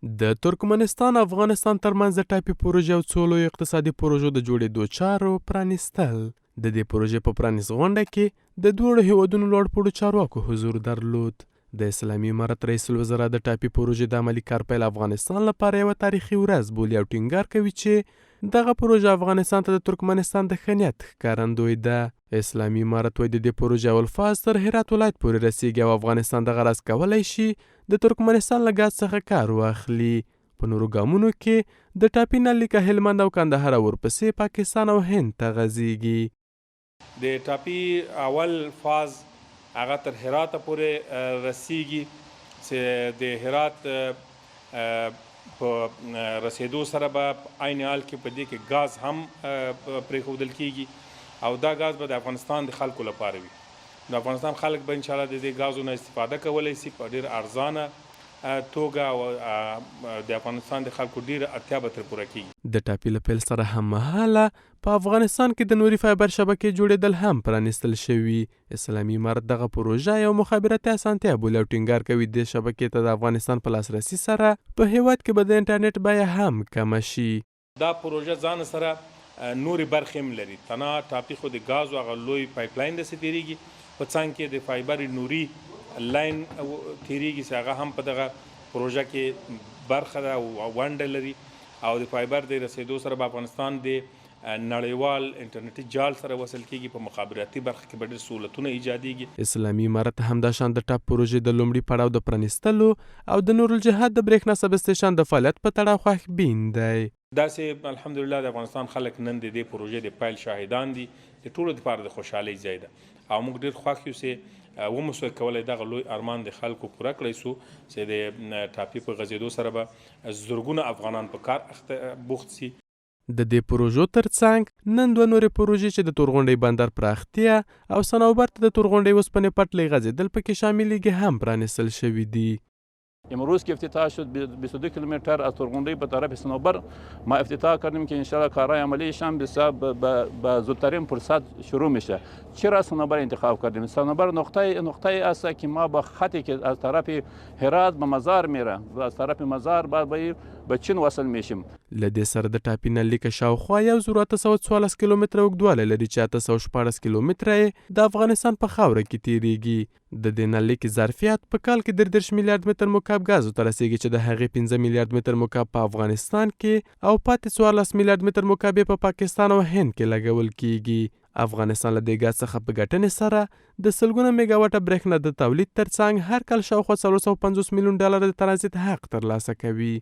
د ترکمنستان او افغانستان ترمنځ د ټاپي پروژې او څو لویو اقتصادي پروژو د جوړېدو چارو پرانیستل. د دې پروژې په پرانیست غونډه کې د دواړو هیوادونو لوړپوړو چارواکو حضور درلود. د اسلامي امارت رئیس الوزرا د ټاپي پروژې د عملي کارپیل افغانستان لپاره یوه تاریخي ورځ بولي او ټینګار کوي چې دغه پروژه افغانستان ته د ترکمنستان د ښه نیت ښکارندوی ده. اسلامي امارت وایي د دې پروژې اول فاز تر هرات ولایت پورې رسیږي او افغانستان دغه راز کولی شي د ترکمنستان له ګاز څخه کار واخلي. په نورو ګامونو کې د ټاپي نل لیکه هلمند او کندهار ورپسې پاکستان او هند ته غځېږي. د ټاپي اول فاز هغه تر هرات پورې رسیږي چې د هرات په رسیدو سره به عین حال کې په دې کې ګاز هم پرېښودل کیږي او دا ګاز به د افغانستان د خلکو لپاره وي. د افغانستان خلک به انشاءالله د دې ګازو نه استفاده کولی شي په ډېر ارزانه توګه او د افغانستان د خلکو ډېره اړتیا به ترې پوره کیږي. د ټاپي له پیل سره هممهاله په افغانستان کې د نوري فایبر شبکې جوړېدل هم پرانیستل شوي. اسلامي امارت دغه پروژه یو مخابراتي اسانتیا بولي او ټینګار کوي د شبکې ته د افغانستان په لاسرسي سره په هیواد کې به د انټرنیټ بیه هم کمه شي. دا پروژه ځان سره نوري برخې هم لري. تنها ټاپي خو د ګازو هغه لوی پایپ لاین داسې تېرېږي، په څنګ کې د فایبر نوري لاین تېرېږي چې هغه هم په دغه پروژه کې برخه ده او ونډه لري او د فایبر د رسېدو سره به افغانستان د نړیوال انټرنیټي جال سره وصل کېږي. په مخابراتي برخه کې به ډېر سهولتونه ایجادېږي. اسلامي امارت همداشان د ټاپ پروژې د لومړي پړاو د پرانیستلو او د نورالجهاد د برېښنا سب سټیشن د فعالیت په تړاو خوښبین دی. داسې الحمدلله د افغانستان خلک نن د دې پروژې د پیل شاهدان دي. د ټولو لپاره د خوشحالۍ ځای ده او موږ ډېر خوښ یو چې وموسو کولی دغه لوی ارمان د خلکو پوره کړی سو چې د ټاپي په غځېدو سره به زرګونه افغانان په کار بوخت سي. د دې پروژو ترڅنګ نن دوه نورې پروژې چې د تورغونډۍ بندر پراختیا او صنوبر ته د تورغونډۍ اوسپنې پټلۍ غځېدل پکې شاملېږي هم پرانیستل شوي دي. امروز که افتتاح شد 22 کیلومتر از تورغونډۍ به طرف صنوبر ما افتتاح کردیم که انشاءالله کارهای عملیش هم به زودترین فرصت شروع میشه. چرا صنوبر انتخاب کردیم؟ صنوبر نقطه است که ما با خطی که از طرف هرات به مزار میره و از طرف مزار به چین وصل میشیم. له دې سره د ټاپي نل لیکه شاوخوا 1814 کیلومتره اوږدوالی لري چې 814 کیلومتره یې د افغانستان په خاوره کې تیریږي. د دې نل لیکې ظرفیت په کال کې 33 میلیارډ متر مکعب ګازو ته رسیږي چې د هغې 15 میلیارډ متر مکعب په افغانستان کې او پاتې 14 میلیارډ متر مکعب په پاکستان او هند کې لګول کیږي. افغانستان له دې ګاز څخه په ګټنې سره د سلګونه میګاواټه برېښنا د تولید ترڅنګ هر کال شاوخوا $450 میلیون د ترانزیت حق ترلاسه کوي.